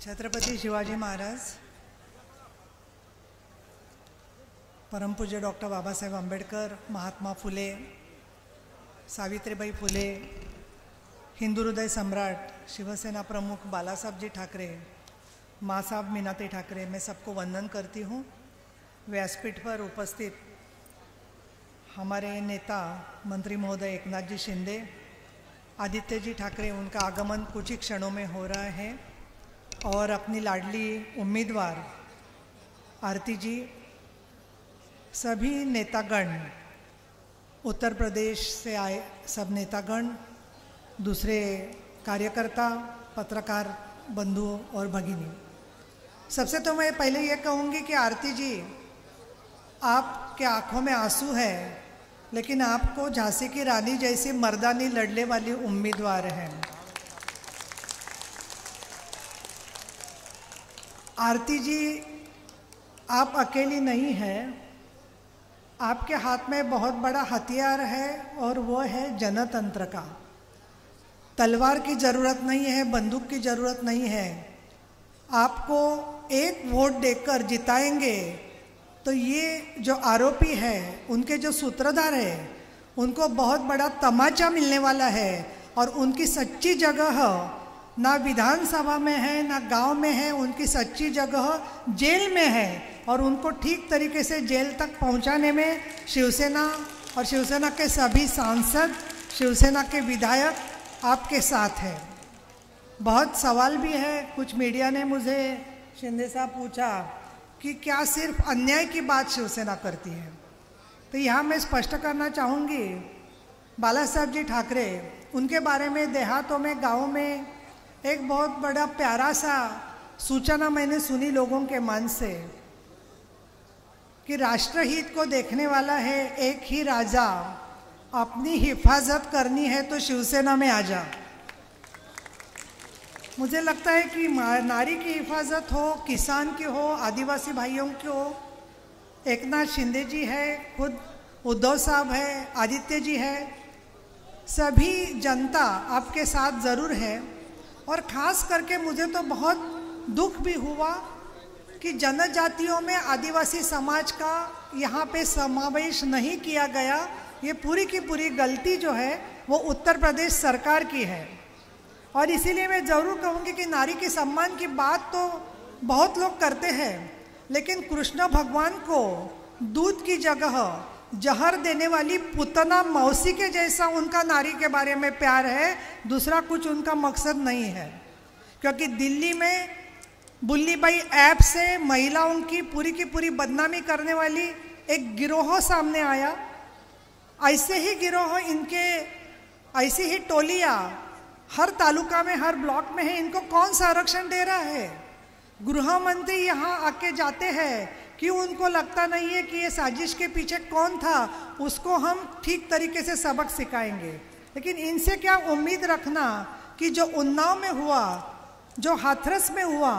छत्रपती शिवाजी महाराज, परमपूज्य डॉक्टर बाबासाहेब आंबेडकर, महात्मा फुले, सावित्रीबाई फुले, हिंदू हृदय सम्राट, शिवसेना प्रमुख बालासाहब जी ठाकरे, माँ साहब मीनाती ठाकरे, मैं सबको वंदन करती हूँ। व्यासपीठ पर उपस्थित हमारे नेता मंत्री महोदय एकनाथ जी शिंदे, आदित्य जी ठाकरे, उनका आगमन कुछ ही क्षणों में हो रहा है, और अपनी लाडली उम्मीदवार आरती जी, सभी नेतागण, उत्तर प्रदेश से आए सब नेतागण, दूसरे कार्यकर्ता, पत्रकार बंधु और भगिनी, सबसे तो मैं पहले ये कहूँगी कि आरती जी, आपके आँखों में आंसू है, लेकिन आपको झांसी की रानी जैसी मर्दानी लड़ने वाली उम्मीदवार हैं। आरती जी, आप अकेली नहीं हैं, आपके हाथ में बहुत बड़ा हथियार है और वो है जनतंत्र का। तलवार की ज़रूरत नहीं है, बंदूक की ज़रूरत नहीं है। आपको एक वोट देकर जिताएंगे तो ये जो आरोपी है, उनके जो सूत्रधार है, उनको बहुत बड़ा तमाचा मिलने वाला है, और उनकी सच्ची जगह ना विधानसभा में है ना गांव में है, उनकी सच्ची जगह जेल में है, और उनको ठीक तरीके से जेल तक पहुंचाने में शिवसेना और शिवसेना के सभी सांसद, शिवसेना के विधायक आपके साथ है। बहुत सवाल भी है, कुछ मीडिया ने मुझे शिंदे साहब पूछा कि क्या सिर्फ अन्याय की बात शिवसेना करती है, तो यहाँ मैं स्पष्ट करना चाहूँगी, बाला साहब जी ठाकरे, उनके बारे में देहातों में, गाँव में एक बहुत बड़ा प्यारा सा सूचना मैंने सुनी लोगों के मन से कि राष्ट्रहित को देखने वाला है एक ही राजा, अपनी हिफाजत करनी है तो शिवसेना में आ जा। मुझे लगता है कि नारी की हिफाजत हो, किसान की हो, आदिवासी भाइयों की हो, एकनाथ शिंदे जी है, खुद उद्धव साहब है, आदित्य जी है, सभी जनता आपके साथ ज़रूर है। और ख़ास करके मुझे तो बहुत दुख भी हुआ कि जनजातियों में आदिवासी समाज का यहाँ पे समावेश नहीं किया गया। ये पूरी की पूरी गलती जो है वो उत्तर प्रदेश सरकार की है, और इसीलिए मैं ज़रूर कहूँगी कि नारी के सम्मान की बात तो बहुत लोग करते हैं, लेकिन कृष्ण भगवान को दूध की जगह जहर देने वाली पुतना मौसी के जैसा उनका नारी के बारे में प्यार है, दूसरा कुछ उनका मकसद नहीं है। क्योंकि दिल्ली में बुल्लीबाई ऐप से महिलाओं की पूरी बदनामी करने वाली एक गिरोह सामने आया। ऐसे ही गिरोह, इनके ऐसी ही टोलियाँ हर तालुका में, हर ब्लॉक में है। इनको कौन सा आरक्षण दे रहा है? गृह मंत्री यहाँ आके जाते हैं, क्यों उनको लगता नहीं है कि ये साजिश के पीछे कौन था, उसको हम ठीक तरीके से सबक सिखाएंगे। लेकिन इनसे क्या उम्मीद रखना कि जो उन्नाव में हुआ, जो हाथरस में हुआ,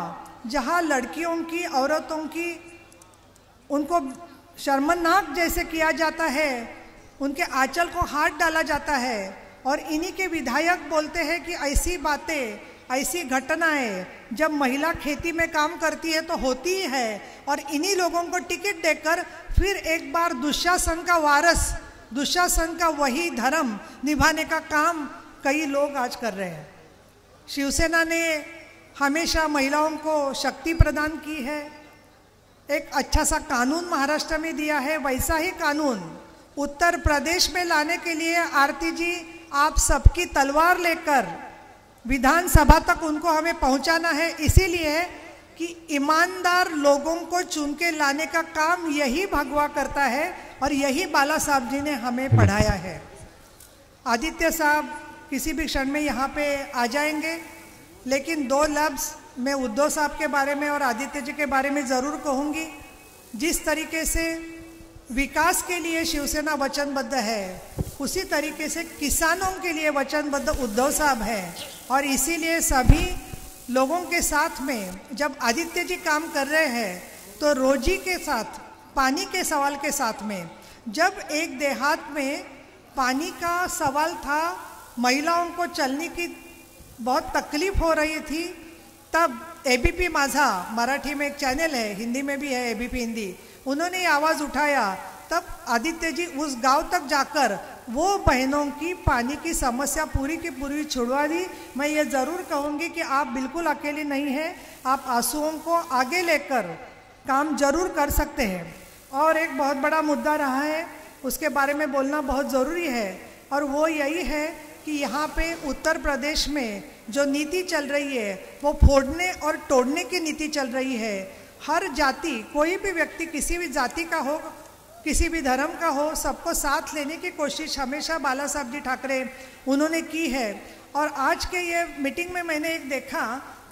जहाँ लड़कियों की, औरतों की, उनको शर्मनाक जैसे किया जाता है, उनके आंचल को हाथ डाला जाता है, और इन्हीं के विधायक बोलते हैं कि ऐसी बातें, ऐसी घटनाएं जब महिला खेती में काम करती है तो होती ही है, और इन्हीं लोगों को टिकट देकर फिर एक बार दुशासन का वारस, दुशासन का वही धर्म निभाने का काम कई लोग आज कर रहे हैं। शिवसेना ने हमेशा महिलाओं को शक्ति प्रदान की है। एक अच्छा सा कानून महाराष्ट्र में दिया है, वैसा ही कानून उत्तर प्रदेश में लाने के लिए आरती जी, आप सबकी तलवार लेकर विधानसभा तक उनको हमें पहुंचाना है। इसीलिए कि ईमानदार लोगों को चुन के लाने का काम यही भगवा करता है, और यही बाला साहब जी ने हमें पढ़ाया है। आदित्य साहब किसी भी क्षण में यहाँ पे आ जाएंगे, लेकिन दो लफ्ज़ मैं उद्धव साहब के बारे में और आदित्य जी के बारे में ज़रूर कहूँगी। जिस तरीके से विकास के लिए शिवसेना वचनबद्ध है, उसी तरीके से किसानों के लिए वचनबद्ध उद्धव साहब है, और इसीलिए सभी लोगों के साथ में जब आदित्य जी काम कर रहे हैं तो रोजी के साथ, पानी के सवाल के साथ में, जब एक देहात में पानी का सवाल था, महिलाओं को चलने की बहुत तकलीफ हो रही थी, तब एबीपी माझा मराठी में एक चैनल है, हिंदी में भी है एबीपी हिंदी, उन्होंने ये आवाज़ उठाया। तब आदित्य जी उस गांव तक जाकर वो बहनों की पानी की समस्या पूरी की पूरी छुड़वा दी। मैं ये ज़रूर कहूँगी कि आप बिल्कुल अकेले नहीं हैं, आप आंसुओं को आगे लेकर काम जरूर कर सकते हैं। और एक बहुत बड़ा मुद्दा रहा है, उसके बारे में बोलना बहुत ज़रूरी है, और वो यही है कि यहाँ पे उत्तर प्रदेश में जो नीति चल रही है वो फोड़ने और तोड़ने की नीति चल रही है। हर जाति, कोई भी व्यक्ति किसी भी जाति का हो, किसी भी धर्म का हो, सबको साथ लेने की कोशिश हमेशा बाला साहब जी ठाकरे उन्होंने की है। और आज के ये मीटिंग में मैंने एक देखा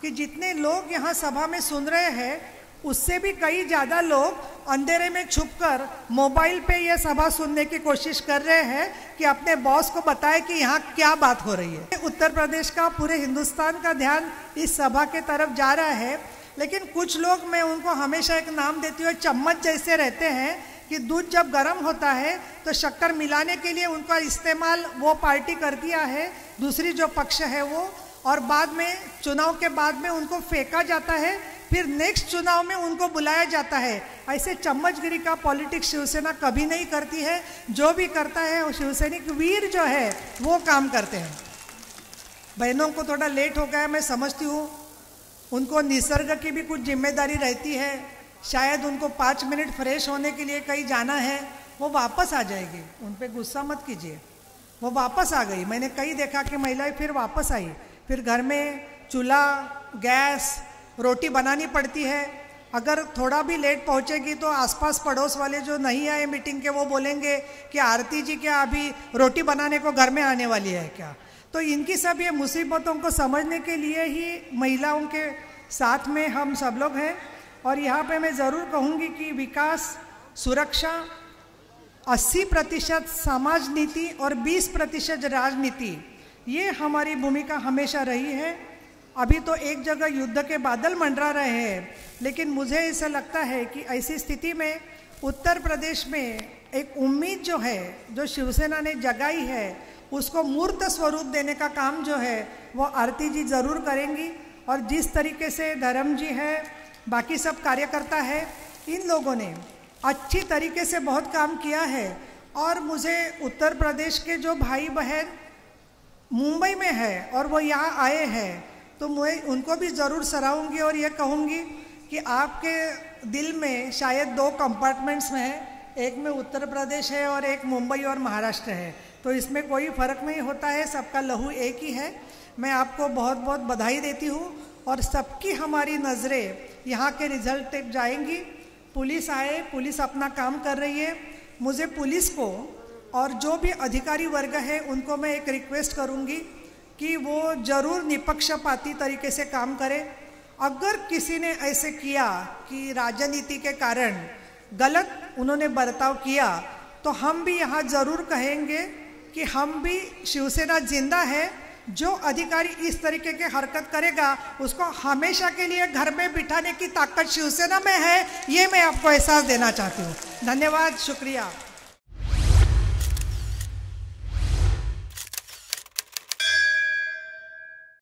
कि जितने लोग यहाँ सभा में सुन रहे हैं उससे भी कई ज़्यादा लोग अंधेरे में छुपकर मोबाइल पे ये सभा सुनने की कोशिश कर रहे हैं कि अपने बॉस को बताए कि यहाँ क्या बात हो रही है। उत्तर प्रदेश का, पूरे हिंदुस्तान का ध्यान इस सभा के तरफ जा रहा है, लेकिन कुछ लोग, मैं उनको हमेशा एक नाम देती हूँ, चम्मच जैसे रहते हैं कि दूध जब गर्म होता है तो शक्कर मिलाने के लिए उनका इस्तेमाल वो पार्टी कर दिया है, दूसरी जो पक्ष है वो, और बाद में चुनाव के बाद में उनको फेंका जाता है, फिर नेक्स्ट चुनाव में उनको बुलाया जाता है। ऐसे चम्मचगिरी का पॉलिटिक्स शिवसेना कभी नहीं करती है। जो भी करता है वो शिवसैनिक वीर जो है वो काम करते हैं। बहनों को थोड़ा लेट हो गया, मैं समझती हूँ, उनको निसर्ग की भी कुछ जिम्मेदारी रहती है, शायद उनको 5 मिनट फ्रेश होने के लिए कहीं जाना है, वो वापस आ जाएगी, उन पर गुस्सा मत कीजिए। वो वापस आ गई, मैंने कई देखा कि महिलाएं फिर वापस आई, फिर घर में चूल्हा, गैस, रोटी बनानी पड़ती है। अगर थोड़ा भी लेट पहुंचेगी तो आसपास पड़ोस वाले जो नहीं आए मीटिंग के वो बोलेंगे कि आरती जी क्या अभी रोटी बनाने को घर में आने वाली है क्या। तो इनकी सब ये मुसीबतों को समझने के लिए ही महिलाओं के साथ में हम सब लोग हैं। और यहाँ पे मैं ज़रूर कहूँगी कि विकास, सुरक्षा, 80% समाज नीति और 20% राजनीति, ये हमारी भूमिका हमेशा रही है। अभी तो एक जगह युद्ध के बादल मंडरा रहे हैं, लेकिन मुझे ऐसा लगता है कि ऐसी स्थिति में उत्तर प्रदेश में एक उम्मीद जो है, जो शिवसेना ने जगाई है, उसको मूर्त स्वरूप देने का काम जो है वो आरती जी ज़रूर करेंगी। और जिस तरीके से धर्म जी है, बाकी सब कार्यकर्ता है, इन लोगों ने अच्छी तरीके से बहुत काम किया है। और मुझे उत्तर प्रदेश के जो भाई बहन मुंबई में है और वो यहाँ आए हैं, तो मैं उनको भी ज़रूर सराहूँगी और ये कहूँगी कि आपके दिल में शायद 2 कंपार्टमेंट्स में है, एक में उत्तर प्रदेश है और एक मुंबई और महाराष्ट्र है, तो इसमें कोई फ़र्क नहीं होता है, सबका लहू एक ही है। मैं आपको बहुत बहुत बधाई देती हूँ और सबकी हमारी नज़रें यहाँ के रिजल्ट तक जाएंगी। पुलिस आए, पुलिस अपना काम कर रही है। मुझे पुलिस को और जो भी अधिकारी वर्ग है उनको मैं एक रिक्वेस्ट करूँगी कि वो ज़रूर निपक्षपाती तरीके से काम करें। अगर किसी ने ऐसे किया कि राजनीति के कारण गलत उन्होंने बर्ताव किया, तो हम भी यहाँ ज़रूर कहेंगे कि हम भी, शिवसेना जिंदा है, जो अधिकारी इस तरीके की हरकत करेगा उसको हमेशा के लिए घर में बिठाने की ताकत शिवसेना में है, ये मैं आपको एहसास देना चाहती हूँ। धन्यवाद, शुक्रिया।